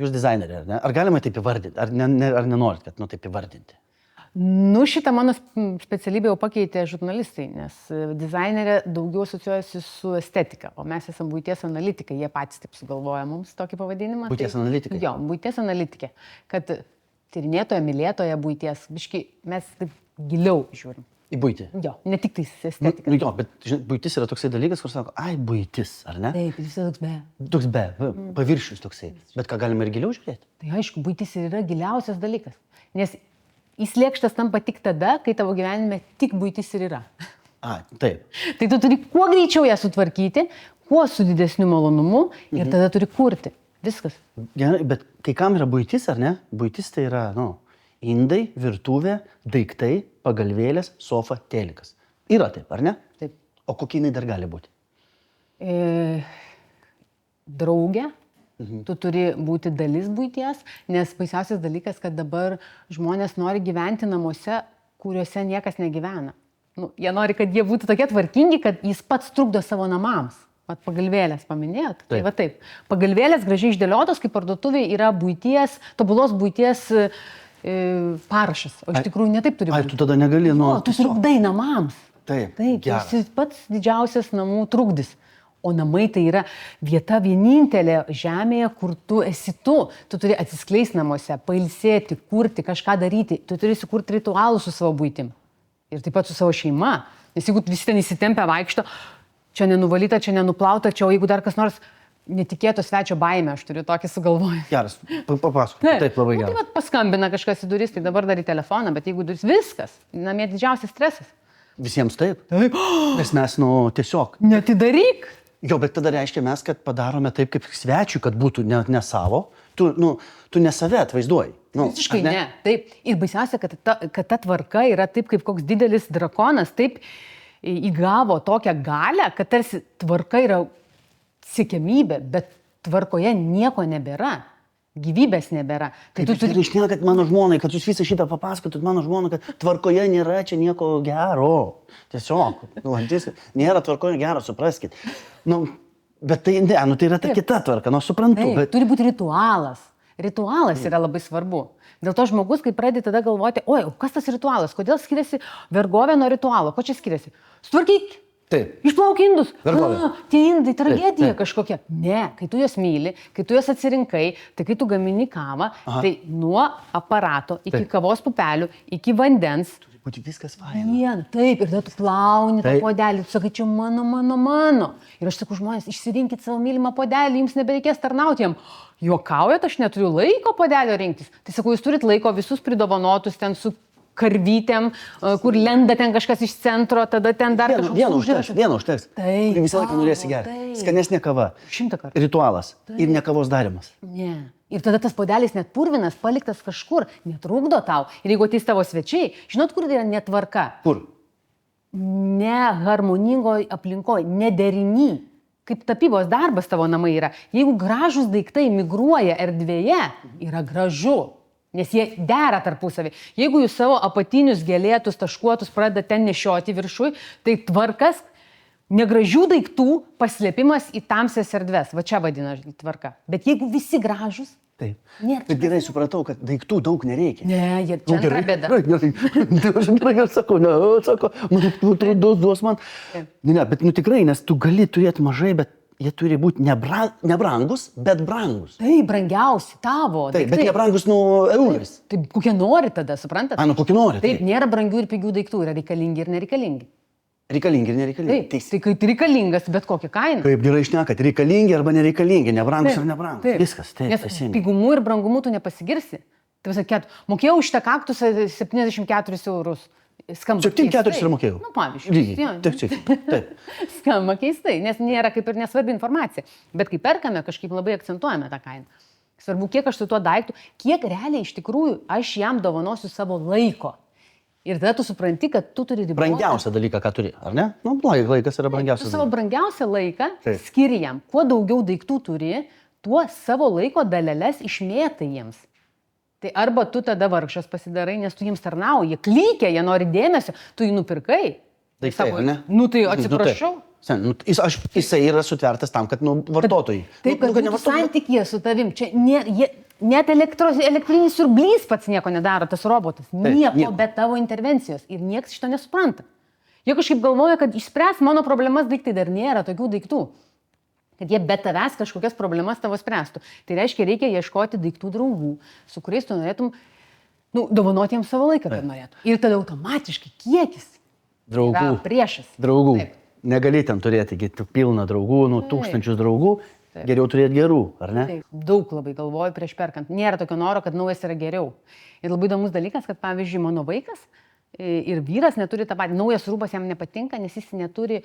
Jūs dizainerė, ar ne? Ar galima taip įvardinti? Ar nenorit, kad taip įvardinti? Šitą mano specialybę jau pakeitė žurnalistai, nes dizainerė daugiau asociuojasi su estetika, o mes esame buities analitikai, jie patys taip sugalvoja mums tokį pavadinimą. Buities analitikai? Jo, buities analitikė, kad tyrinėtoja, mylėtoja buities, biškai mes taip giliau žiūrim. Į buitį? Jo, ne tik tai estetika. Jo, bet buitis yra toksai dalykas, kur sako, ai, buitis, ar ne? Taip, jis toks be. Toks be, paviršius toksai. Bet ką galima ir giliau žiūrėti? Tai aišku, buitis yra giliausias dalykas, nes jis lėkštas tampa tik tada, kai tavo gyvenime tik buitis ir yra. Taip. Tai tu turi kuo greičiau ją sutvarkyti, kuo su didesniu malonumu ir tada turi kurti. Viskas. Gerai, bet kai kam yra buitis, ar ne? Buitis tai yra, indai, virtuvė, daiktai, pagalvėlės, sofa, telikas. Yra taip, ar ne? Taip. O kokie jinai dar gali būti? Draugė. Tu turi būti dalis buities, nes baisiausias dalykas, kad dabar žmonės nori gyventi namuose, kuriuose niekas negyvena. Jie nori, kad jie būtų tokie tvarkingi, kad jis pats trukdo savo namams. Vat pagalvėlės paminėjot. Tai va taip. Pagalvėlės gražiai išdėliotos, kaip parduotuvėje yra buities, tobulos buities parašas. O iš tikrųjų netaip turi būti. Tu tada negali Tu trukdai namams. Taip. Taip, esi pats didžiausias namų trukdis. O namai tai yra vieta vienintelė žemėje, kur tu esi tu. Tu turi atsiskleisti namuose, pailsėti, kurti, kažką daryti. Tu turi sukurti ritualus su savo buitim. Ir taip pat su savo šeima. Nes jeigu visi ten įsitempę vaikšto, čia nenuvalyta, čia nenuplauta, čia o jeigu dar kas nors netikėto svečio baimę, aš turiu tokį sugalvojimą. Geras, papasakok. Taip, labai geras. Tai vat paskambina kažkas į duris, tai dabar dar į telefoną, bet jeigu duris viskas, namie didžiausias stresas. Visiems taip? Taip. Nes mes, tiesiog. Neatidaryk. Jo, bet tada reiškia mes, kad padarome taip, kaip svečiui, kad būtų ne savo. Tu ne save atvaizduoji. Visiškai ne. Taip. Ir baisiausia, kad ta tvarka yra taip, kaip koks didelis drakonas, taip įgavo tokią galią, kad tarsi tvarka yra siekiamybė, bet tvarkoje nieko nebėra. Gyvybės nebėra. Tai tu turi išnekėt mano žmonai, kad jūs visą šitą papasakotumėt mano žmonai, kad tvarkoje nėra čia nieko gero. Tiesiog. Nėra tvarkoje gero, supraskit. Bet tai yra ta kita tvarka, suprantu. Taip, bet... Turi būti ritualas. Ritualas yra labai svarbu. Dėl to žmogus, kai pradedi tada galvoti, kas tas ritualas, kodėl skiriasi vergovė nuo ritualo, ko čia skiriasi? Sutvarkyk. Taip. Išplauk indus. Vergovė. Tie indai, tragedija kažkokia. Ne, kai tu juos myli, kai tu juos atsirinkai, tai kai tu gamini kavą, tai nuo aparato iki kavos pupelių, iki vandens. Turi būti viskas faina. Taip, ir tada tu plauni tą podelį, tu sakai, čia mano. Ir aš sakau, žmonės, išsirinkit savo mylimą podelį, jums nebereikės tarnauti jam. Juokaujat, aš neturiu laiko podelio rinktis. Tai sakau, jūs turit laiko visus pridovanotus ten su karvytėm, kur lenda ten kažkas iš centro, tada ten dar kažkoks užrašas. Vieno užteks. Taip. Visą laiką norėsi gerti. Skanesnė kava. 100 kartų. Ritualas. Ir ne kavos darimas. Ne. Ir tada tas podelis net purvinas, paliktas kažkur, netrukdo tau. Ir jeigu ateis tavo svečiai, žinot, kur tai yra netvarka? Kur? Neharmoningoje aplinkoje, nederiny. Kaip tapybos darbas tavo namai yra. Jeigu gražus daiktai migruoja erdvėje, yra gražu. Nes jie dera tarpusavį. Jeigu jūs savo apatinius gėlėtus, taškuotus pradeda ten nešioti viršui, tai tvarkas, negražių daiktų paslėpimas į tamsias erdves. Va čia vadina tvarka. Bet jeigu visi gražus, taip. Bet gerai supratau, kad daiktų daug nereikia. Ne, jie čia antra bėda. Gerai, sako, duos man. Ne, bet tikrai, nes tu gali turėti mažai, bet jie turi būti nebrangus, bet brangus. Taip, brangiausi tavo. Taip, bet nebrangus eurais. Taip, kokie nori tada, suprantat? Kokie nori. Taip, nėra brangių ir pigių daiktų, yra reikalingi ir nereikalingi. Reikalingi ir nereikalingi. Taip, tai kai reikalingas, bet kokią kainą. Kaip gerai šnekat, reikalingi arba nereikalingi, nebrangus ar nebrangus. Taip. Viskas, taip. Nes pigumu ir brangumu tu nepasigirsi. Tai sakėt, mokėjau šitą kaktusą 74 eurus. Skamba 74 ir mokėjau. Pavyzdžiui. Taip. Skamba keistai, nes nėra kaip ir nesvarbi informacija. Bet kai perkame, kažkaip labai akcentuojame tą kainą. Svarbu, kiek aš su tuo daiktu, kiek realiai iš tikrųjų aš jam dovanosiu savo laiko. Ir tada tu supranti, kad tu turi ribotą. Brangiausią dalyką, ką turi, ar ne? Laikas yra brangiausias. Tu savo brangiausią laiką skiri jam. Kuo daugiau daiktų turi, tuo savo laiko daleles išmėtai jiems. Tai arba tu tada vargšas pasidarai, nes tu jiems tarnauji, jie klykia, jie nori dėmesio, tu jį nupirkai. Daiktai, ne? Tai atsiprašau. Jisai yra sutvertas tam, kad vartotojai. Taip, kad būtų santykyje su tavim. Čia Net elektrinis siurblys pats nieko nedaro, tas robotas. Nieko be tavo intervencijos. Ir niekas šito nesupranta. Jie kažkaip galvoja, kad išspręs mano problemas daiktai, dar nėra tokių daiktų. Kad jie be tavęs kažkokias problemas tavo spręstų. Tai reiškia, reikia ieškoti daiktų draugų, su kuriais tu norėtum, dovanoti jiems savo laiką, kad norėtum. Ir tada automatiškai kiekis yra priešas. Draugų. Taip. Negali ten turėti pilną draugų, tūkstančius draugų. Taip. Geriau turėti gerų, ar ne? Taip. Daug labai galvoju prieš perkant. Nėra tokio noro, kad naujas yra geriau. Ir labai įdomus dalykas, kad pavyzdžiui, mano vaikas ir vyras neturi tą patį. Naujas rūbas jam nepatinka, nes jis neturi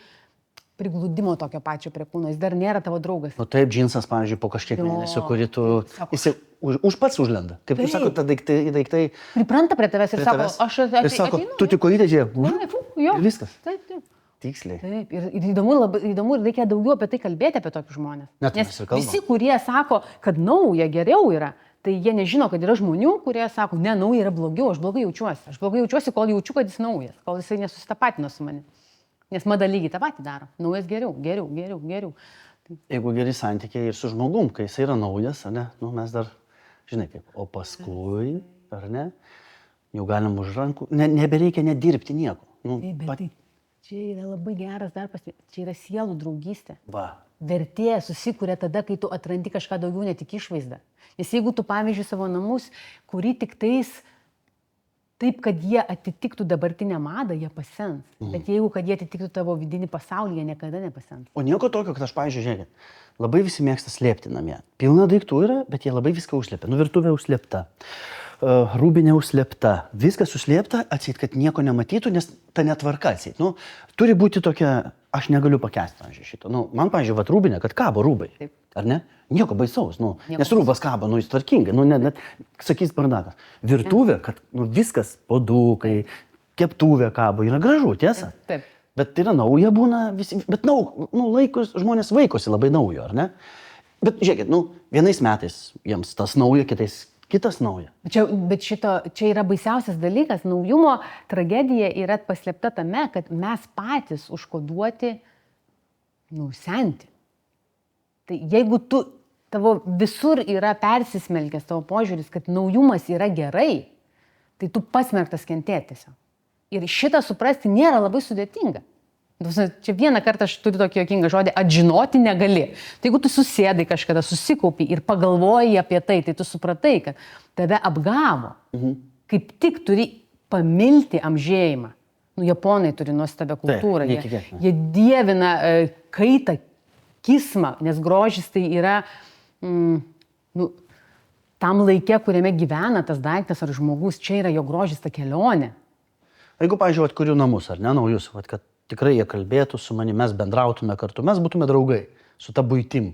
prigludimo tokio pačio prie kūno. Jis dar nėra tavo draugas. Nu taip, džinsas, pavyzdžiui, po kažkiek mėnesių, kurį tu... Jis pats užlenda. Kaip tu sako, daiktai... Pripranta prie tavęs ir sako, aš ateinu. Ir sako, tu tik kojytę žiūrė. Ir viskas. Taip, taip. Tiksliai. Taip, ir įdomu ir reikia daugiau apie tai kalbėti apie tokius žmonės. Nes visi, kurie sako, kad nauja geriau yra, tai jie nežino, kad yra žmonių, kurie sako, ne, nauja yra blogiau, aš blogai jaučiuosi. Aš blogai jaučiuosi, kol jaučiu, kad jis naujas, kol jisai nesusitapatino su manim. Nes mada lygiai tą patį daro. Naujas geriau. Jeigu geri santykiai ir su žmogum, kai jisai yra naujas, ar ne, mes dar, žinai kaip, o paskui, ar ne, jau galim už rankų, nebereikia nedirbti nieko. Čia yra labai geras darbas, čia yra sielų draugystė. Va. Vertė susikuria tada, kai tu atrandi kažką daugiau, ne tik išvaizdą. Nes jeigu tu, pavyzdžiui, savo namus, kuri tik tais taip, kad jie atitiktų dabartinę madą, jie pasens. Bet jeigu, kad jie atitiktų tavo vidinį pasaulį, jie niekada nepasens. O nieko tokio, kad aš, pavyzdžiui, žiūrėkit, labai visi mėgsta slėpti namie. Pilna daiktų yra, bet jie labai viską užslėpia. Virtuvė užslėpta. Rūbinė užslėpta, viskas užslėpta, atseit, kad nieko nematytų, nes ta netvarka atseit. Turi būti tokia, aš negaliu pakęsti, pavyzdžiui, šito. Man, pavyzdžiui, rūbinė, kad kabo rūbai, taip. Ar ne? Nieko baisaus, nes rūbas kabo, jis tvarkingai, net, sakys bardakas. Virtuvė, kad viskas, podukai, keptuvė kabo, yra gražu, tiesa? Taip. Bet yra nauja būna, bet laikus, žmonės vaikosi labai naujo, ar ne? Bet žiūrėkit, vienais metais jiems tas nauja, kitas nauja. Bet čia yra baisiausias dalykas. Naujumo tragedija yra paslėpta tame, kad mes patys užkoduoti senti. Tai jeigu tavo visur yra persismelkęs tavo požiūris, kad naujumas yra gerai, tai tu pasmerktas kentėti tiesiog. Ir šitą suprasti nėra labai sudėtinga. Čia vieną kartą aš turiu tokį juokingą žodį, atžinoti negali. Tai jeigu tu susėdai kažkada, susikaupi ir pagalvoji apie tai, tai tu supratai, kad tave apgavo. Kaip tik turi pamilti amžėjimą. Japonai turi nuostabią kultūrą. Jie dievina kaitą, kismą, nes grožis tai yra tam laike, kuriame gyvena tas daiktas ar žmogus, čia yra jo grožis, ta kelionė. Jeigu, pavyzdžiui, kuriu namus, ar ne, naujus, kad tikrai jie kalbėtų su manimi, mes bendrautume kartu, mes būtume draugai su ta buitim,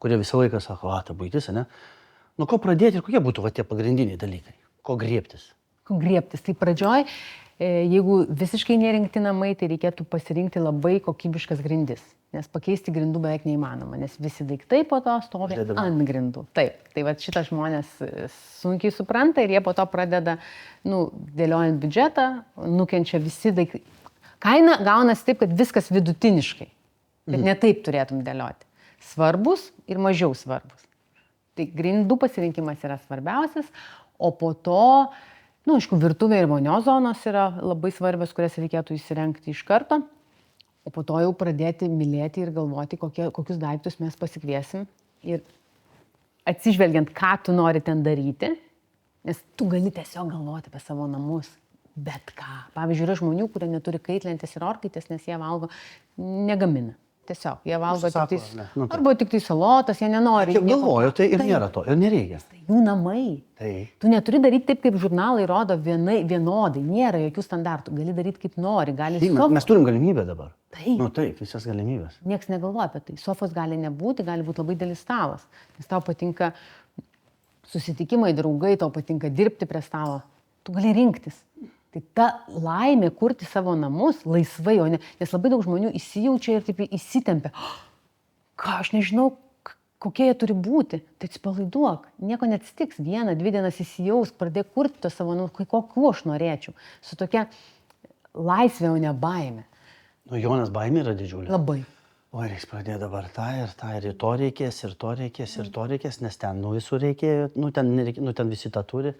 kurie visą laiką sako, ta buitis, ne? Nuo ko pradėti ir kokie būtų tie pagrindiniai dalykai? Ko griebtis? Ko griebtis? Tai pradžioj, jeigu visiškai nerinkti namai, tai reikėtų pasirinkti labai kokybiškas grindis, nes pakeisti grindų beveik neįmanoma, nes visi daiktai po to stovi ant grindų. Taip, tai šitą žmonės sunkiai supranta ir jie po to pradeda, dėliojant biudžetą, nukenčia visi daiktai. Kaina gaunasi taip, kad viskas vidutiniškai, kad ne taip turėtum dėlioti. Svarbus ir mažiau svarbus. Tai grindų pasirinkimas yra svarbiausias, o po to, aišku, virtuvė ir vonios zonos yra labai svarbios, kurias reikėtų įsirengti iš karto, o po to jau pradėti mylėti ir galvoti, kokius daiktus mes pasikviesim ir atsižvelgiant, ką tu nori ten daryti, nes tu gali tiesiog galvoti apie savo namus. Bet ką. Pavyzdžiui, yra žmonių, kurie neturi kaitlentės ir orkaitės, nes jie valgo, negamina. Tiesiog, jie valgo arba tik tai salotas, jie nenori. Aš galvoju, tai ir nėra to, ir nereikia. Tai jų namai. Tu neturi daryti taip, kaip žurnalai rodo vienodai, nėra jokių standartų. Gali daryti kaip nori. Mes turim galimybę dabar. Taip, visas galimybės. Niekas negalvoja apie tai. Sofos gali nebūti, gali būti labai didelis stalas. Nes tau patinka susitikimai, draugai, tau patinka dirbti prie stalo. Tu gali rinktis. Tai ta laimė kurti savo namus laisvai, nes labai daug žmonių įsijaučia ir taip įsitempia. Aš nežinau, kokie jie turi būti. Tai atsipalaiduok, nieko neatsitiks. 1-2 dienas įsijaus, pradėk kurti to savo namus, kokiu aš norėčiau. Su tokia laisvė, o ne baime. Jonas baimė yra didžiulė. Labai. O reiks pradėti dabar tą, ir to reikės, ir to reikės, nes ten, visur reikėjo, ten visi tą turi.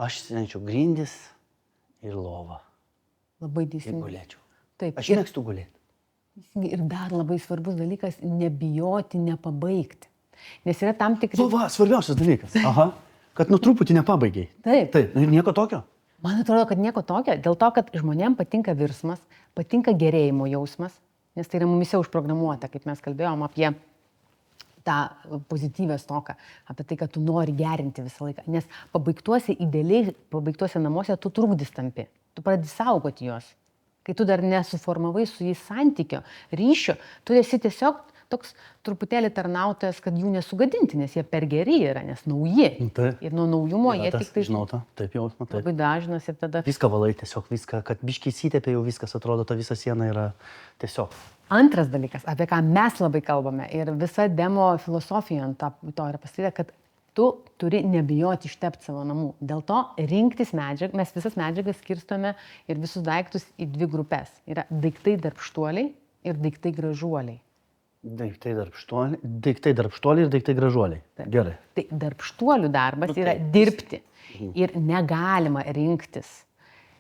Aš įsirenčiau grindis ir lovą. Labai Ir teisingai. gulėčiau. Taip. Aš mėgstu gulėti. Ir dar labai svarbus dalykas - nebijoti nepabaigti. Nes yra tam tikri... Va, svarbiausias dalykas. Aha, kad truputį nepabaigiai. Taip. Taip, ir nieko tokio. Man atrodo, kad nieko tokio, dėl to, kad žmonėm patinka virsmas, patinka gerėjimo jausmas, nes tai yra mumise užprogramuota, kaip mes kalbėjom apie tą pozityvę stoką, apie tai, kad tu nori gerinti visą laiką. Nes pabaigtuose idealiai, pabaigtuose namuose tu trukdys tampi, tu pradedi saugoti juos. Kai tu dar nesuformavai su jais santykio, ryšio, tu esi tiesiog toks truputėlį tarnautojas, kad jų nesugadinti, nes jie per geri yra, nes nauji. Taip. Ir nuo naujumo jie tik tai... Žinau tą, taip jausmą, taip. Labai dažnas ir tada... Viską valai tiesiog, viską, kad biškiai įsitepė jau viskas, atrodo, ta visa siena yra tiesiog. Antras dalykas, apie ką mes labai kalbame ir visa demo filosofija ant to yra pasakyta, kad tu turi nebijoti ištepti savo namų. Dėl to rinktis medžiagą, mes visas medžiagas skirstome ir visus daiktus į dvi grupės. Yra daiktai darbštuoliai ir daiktai gražuoliai. Daiktai darbštuoliai ir daiktai gražuoliai. Taip. Gerai. Tai darbštuolių darbas yra dirbti ir negalima rinktis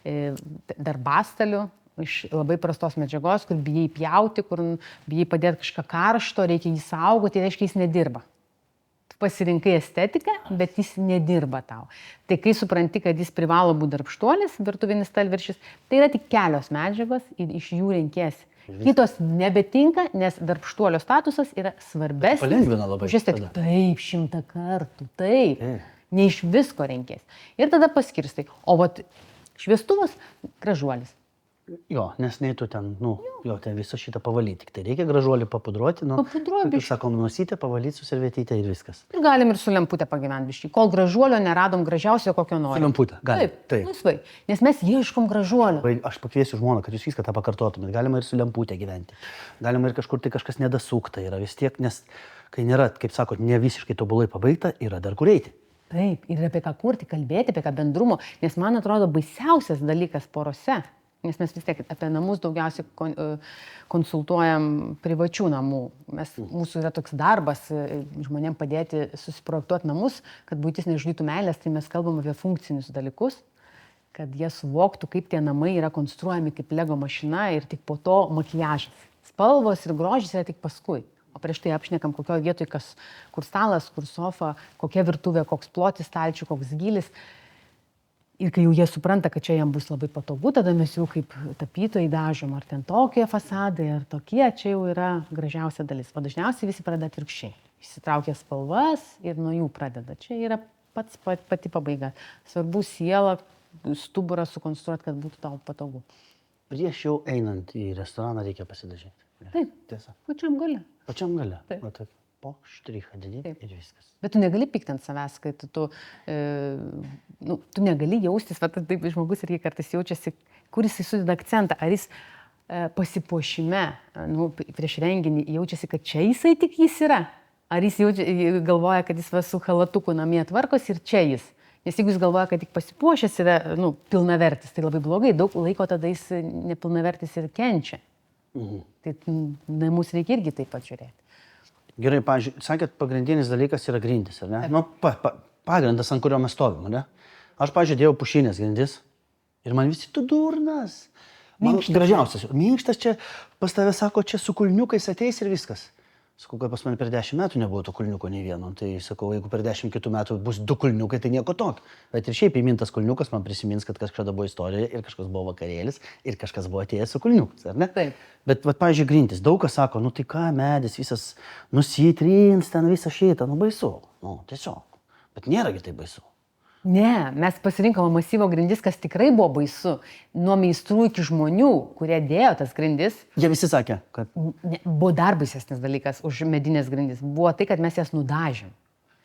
darbastalių iš labai prastos medžiagos, kur bijai pjauti, kur bijai padėti kažką karšto, reikia jį saugoti, reiškia jis nedirba. Tu pasirinkai estetiką, bet jis nedirba tau. Tai kai supranti, kad jis privalo būti darbštuolis, virtuvinis stalviršis, tai yra tik kelios medžiagos ir iš jų renkiesi. Kitos nebetinka, nes darbštuolio statusas yra svarbesnis. Palengvina labai. Taip, 100 kartų, taip. Ne iš visko renkiesi. Ir tada paskirstai. O vat šviestuvas gražuolis. Jo, nes nei tu ten, ten visą šitą pavalyti. Tik tai reikia gražuolį papudruoti, kaip sakom, nusitę, pavalyti su servetyte ir viskas. Ir galim ir su lemputė pagyventi biškį. Kol gražuolio neradom gražiausio, kokio nori. Su lemputė, galim. Taip. Laisvai. Nes mes ieškom gražuolio. Aš pakviesiu žmoną, kad jūs viską tą pakartotumėt. Galima ir su lemputė gyventi. Galima ir kažkur tai kažkas nedasukta yra vis tiek, nes kai nėra, kaip sakot, ne visiškai tobulai pabaigta, yra dar kur eiti. Taip, ir apie ką kurti, kalbėti, apie ką bendrumo. Nes man atrodo baisiausias dalykas porose. Nes mes vis tiek apie namus daugiausiai konsultuojam privačių namų. Mūsų yra toks darbas žmonėm padėti susiprojektuoti namus, kad buitis nežudytų meilės, tai mes kalbam apie funkcinius dalykus, kad jie suvoktų, kaip tie namai yra konstruojami kaip Lego mašina ir tik po to makiažas. Spalvos ir grožis yra tik paskui. O prieš tai apšnekam, kokioje vietoje, kur stalas, kur sofa, kokia virtuvė, koks plotis stalčių, koks gylis. Ir kai jau jie supranta, kad čia jam bus labai patogu, tada mes jau kaip tapytojai dažom, ar ten tokie fasadai, ar tokie, čia jau yra gražiausia dalis. O dažniausiai visi pradeda atvirkščiai. Išsitraukia spalvas ir nuo jų pradeda. Čia yra pati pabaiga. Svarbu sielą, stuburą sukonstruoti, kad būtų tau patogu. Prieš jau einant į restoraną reikia pasidažyti. Taip, tiesa. Pačiam gale. Pačiam gale. Taip. Va, taip. Po štrichą didį ir viskas. Bet tu negali pykti ant savęs, kad tu negali jaustis, va taip žmogus irgi kartais jaučiasi, kur jis sudeda akcentą, ar jis pasipuošime, prieš renginį jaučiasi, kad čia jisai tik jis yra, ar jis galvoja, kad jis su halatuku namie tvarkosi ir čia jis. Nes jeigu jis galvoja, kad tik pasipuošęs yra pilnavertis, tai labai blogai, daug laiko tada jis nepilnavertis ir kenčia. Tai namus reikia irgi taip pat žiūrėti. Gerai, pavyzdžiui, sakėt, pagrindinis dalykas yra grindis, ar ne? Pagrindas, ant kurio mes stovim, ne? Aš, pavyzdžiui, dėjau pušinės grindis ir man visi tu durnas. Man gražiausias. Minkštas čia, pas tave sako, čia su kulniukais ateis ir viskas. Sakau, kad pas mane per 10 metų nebuvo to kulniuko nei vieno. Tai sakau, jeigu per 10 kitų metų bus 2 kulniukai, tai nieko tokio. Bet ir šiaip įmintas kulniukas man prisimins, kad kažkada buvo istorija ir kažkas buvo vakarėlis ir kažkas buvo atėjęs su kulniukas, ar ne? Taip. Bet, pavyzdžiui, grindis, daug kas sako, tai ką, medis visas nusitrins, ten visą šitą, baisu. Tiesiog. Bet nėragi tai baisu. Ne, mes pasirinkom masyvo grindis, kas tikrai buvo baisu. Nuo meistrų iki žmonių, kurie dėjo tas grindis. Jie visi sakė, kad... Buvo dar baisesnis dalykas už medinės grindis. Buvo tai, kad mes jas nudažėm.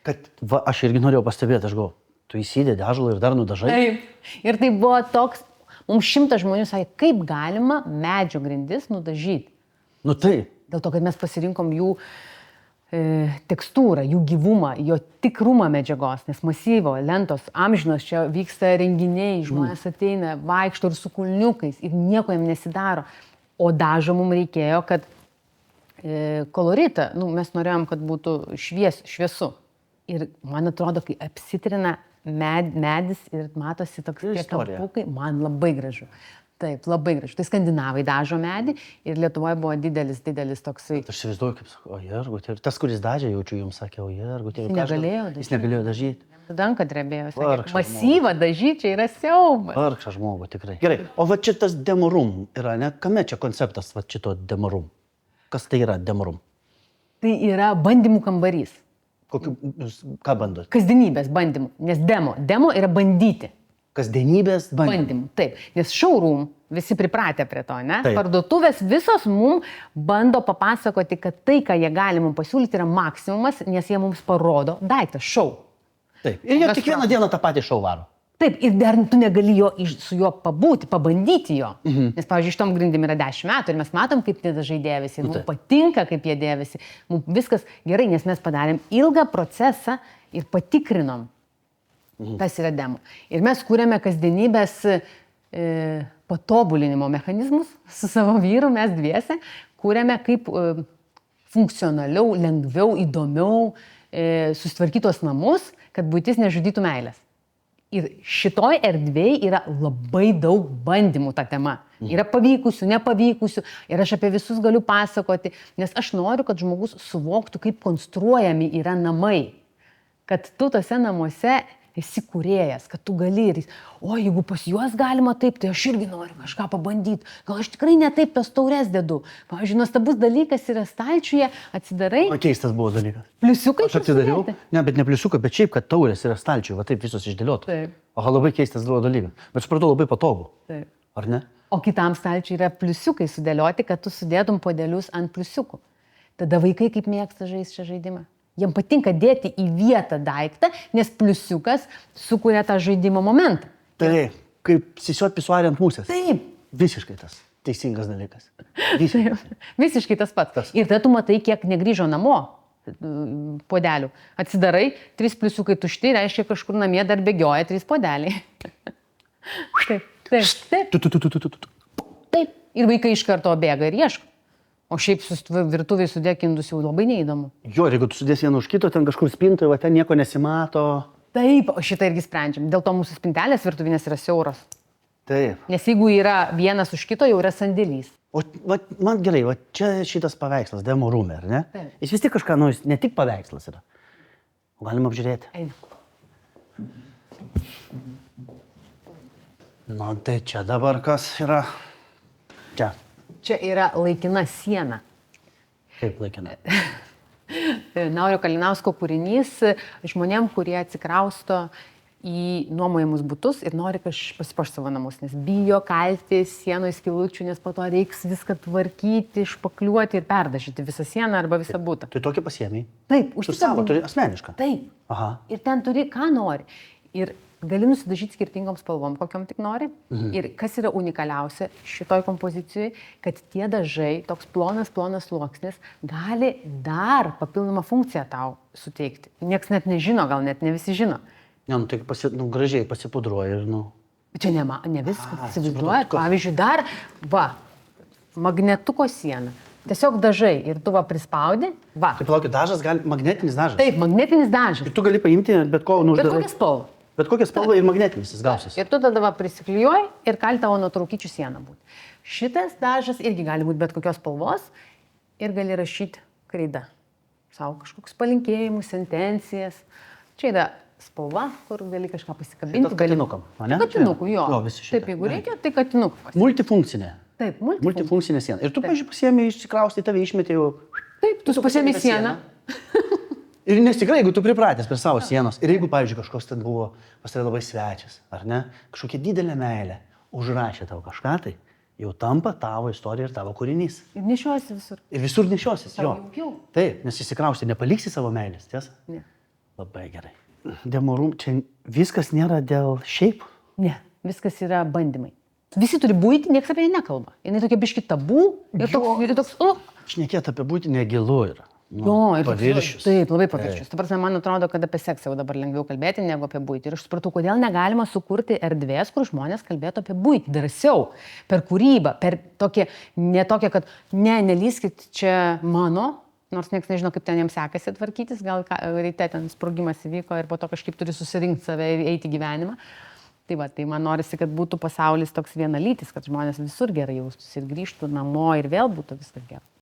Aš irgi norėjau pastebėti, aš galvoju, tu įsidedi ąžuolą ir dar nudažai. Taip. Ir tai buvo toks, mums 100 žmonių sakė, kaip galima medžio grindis nudažyti. Taip. Dėl to, kad mes pasirinkom jų tekstūrą, jų gyvumą, jo tikrumą medžiagos, nes masyvo, lentos, amžinos, čia vyksta renginiai, žmonės ateina, vaikšto ir su kulniukais ir nieko jam nesidaro. O dažo mums reikėjo, kad koloritą, mes norėjom, kad būtų šviesu. Ir man atrodo, kai apsitrina medis ir matosi toks kampukai, man labai gražu. Taip, labai gražu. Tai skandinavai dažo medį ir Lietuvoje buvo didelis toksai. Aš įsivaizduoju, kaip sako, o jergutė. Ir tas, kuris dažė, jaučiu, jums sakė, o jergutė. Jis negalėjo dažyti. Danka drebėjo. Masyvą dažyti, čia yra siaubas. Vargšas žmogus, tikrai. Gerai, o va čia tas demorum yra, ne? Kame čia konceptas va šito demorum? Kas tai yra demorum? Tai yra bandymų kambarys. Ką bandot? Kasdienybės bandymų, nes demo yra bandyti. Kasdienybės bandymų. Taip, nes showroom, visi pripratę prie to, ne? Taip. Parduotuvės visos mums bando papasakoti, kad tai, ką jie gali mums pasiūlyti, yra maksimumas, nes jie mums parodo daiktą, show. Taip, ir jie kiekvieną dieną tą patį show varo. Taip, ir dar tu negali su juo pabūti, pabandyti jo. Nes, pavyzdžiui, šitom grindim yra 10 metų ir mes matom, kaip tie dažai dėvisi, ir mums patinka, kaip jie dėvisi. Mums viskas gerai, nes mes padarėm ilgą procesą ir patikrinom, kas yra demo. Ir mes kūrėme kasdienybės patobulinimo mechanizmus su savo vyru, mes dviese, kūrėme kaip funkcionaliau, lengviau, įdomiau susitvarkytos namus, kad buitis nežudytų meilės. Ir šitoj erdvėj yra labai daug bandymų tą temą. Yra pavykusių, nepavykusių ir aš apie visus galiu pasakoti, nes aš noriu, kad žmogus suvoktų, kaip konstruojami yra namai. Kad tu tose namuose esi kūrėjas, kad tu gali ir, jeigu pas juos galima taip, tai aš irgi noriu kažką pabandyti. Gal aš tikrai ne taip tas taures dedu. Pavyzdžiui, nuostabus dalykas yra stalčiuje, atsidarai. Keistas buvo dalykas. Pliusiukai. Aš atsidariau. Ne, bet ne pliusiukai, bet šiaip, kad taurės yra stalčiuje, va taip visos išdėliotos. Taip. O labai keistas buvo dalykas. Bet supratau, labai patogu. Taip. Ar ne? O kitam stalčiui yra pliusiukai sudėlioti, kad tu sudėtum puodelius ant pliusiukų. Tada vaikai kaip mėgsta žaisti šią žaidimą. Jiem patinka dėti į vietą daiktą, nes pliusiukas sukuria tą žaidimo momentą. Taip, kaip sisiuot pisuarį ant musės. Taip. Visiškai tas teisingas dalykas. Visiškai tas pats. Ir tada tu matai, kiek negrįžo namo puodelių. Atsidarai, 3 pliusiukai tušti, reiškia kažkur namie dar bėgioja 3 puodeliai. Taip. Taip. Ir vaikai iš karto bėga ir ieško. O šiaip virtuviai sudėk indus jau labai neįdomu. Jo, jeigu tu sudės vieną už kito, ten kažkur spintoje, va ten nieko nesimato. Taip, o šitą irgi sprendžiam. Dėl to mūsų spintelės virtuvinės yra siauros. Taip. Nes jeigu yra vienas už kito, jau yra sandėlys. O va, man gerai, va čia šitas paveikslas, demo room, ar ne? Taip. Jis vis tiek kažką, jis ne tik paveikslas yra. Galim apžiūrėti. Eina. Na, tai čia dabar kas yra? Čia. Čia yra laikina siena. Kaip laikina? Naurio Kalinausko kūrinys žmonėm, kurie atsikrausto į nuomojamus butus ir nori pasipuošti savo namus, nes bijo kalti sienų skylučių, nes po to reiks viską tvarkyti, išpakliuoti ir perdažyti visą sieną arba visą butą. Tai tokį pasiėmei? Taip, Tu savo turi asmenišką? Taip. Aha. Ir ten turi, ką nori. Ir gali nusidažyti skirtingom spalvom, kokiom tik nori. Ir kas yra unikaliausia šitoj kompozicijoje, kad tie dažai, toks plonas sluoksnis, gali dar papildomą funkciją tau suteikti. Niekas net nežino, gal net ne visi žino. Ne, tai gražiai pasipudruoja ir, Čia ne viskas, įsivaizduoja. Pavyzdžiui, dar, magnetuko siena. Tiesiog dažai ir tu prispaudi, Taip, laukia, dažas, magnetinis dažas. Taip, magnetinis dažas. Ir tu gali paimti bet ko Bet kokią spalvą. Bet kokią spalvą ir magnetinis jis gausis. Ir tu tada prisiklijuoji ir gali tavo nuotraukyčių sieną būti. Šitas dažas irgi gali būti bet kokios spalvos ir gali rašyti kreida. Savo kažkoks palinkėjimus, sentencijas. Čia yra spalva, kur gali kažką pasikabinti. Tas katinukam, ne? Katinukų, jo. Visi šitą. Taip, jeigu reikia, tai katinukų. Multifunkcinė. Taip, Multifunkcinė siena. Ir tu, pavyzdžiui, pasiėmė, išsikraustai, tave išmetė jau. Taip, tu pasiėmė sieną. Ir nes tikrai, jeigu tu pripratęs prie savo sienos, ir jeigu, pavyzdžiui, kažkoks ten buvo pas tave labai svečias, ar ne, kažkokia didelė meilė, užrašė tau kažką, tai jau tampa tavo istorija ir tavo kūrinys. Ir nešiosi visur. Ir visur nešiosis, jo. Jau. Taip, nes įsikrausti, nepaliksi savo meilės, tiesa? Ne. Labai gerai. Demorum, čia viskas nėra dėl šiaip? Ne, viskas yra bandymai. Visi turi būti, niekas apie ją nekalba. Jinai tokia biški tabų ir toks, Šnekėt apie būti negilu yra. Jo, ir paviršius. Taip, labai paviršius. Tu prasme, man atrodo, kad apie seksą jau dabar lengviau kalbėti negu apie buitį. Ir aš supratau, kodėl negalima sukurti erdvės, kur žmonės kalbėtų apie buitį drąsiau, per kūrybą, per tokį, ne tokią, kad nelyskit čia mano, nors niekas nežino, kaip ten jiems sekasi tvarkytis, gal ryte ten sprogimas įvyko ir po to kažkaip turi susirinkti save ir eiti gyvenimą. Tai va, tai man norisi, kad būtų pasaulis toks vienalytis, kad žmonės visur gerai jaustųsi ir grįžtų namo ir vėl būtų viskas gerai.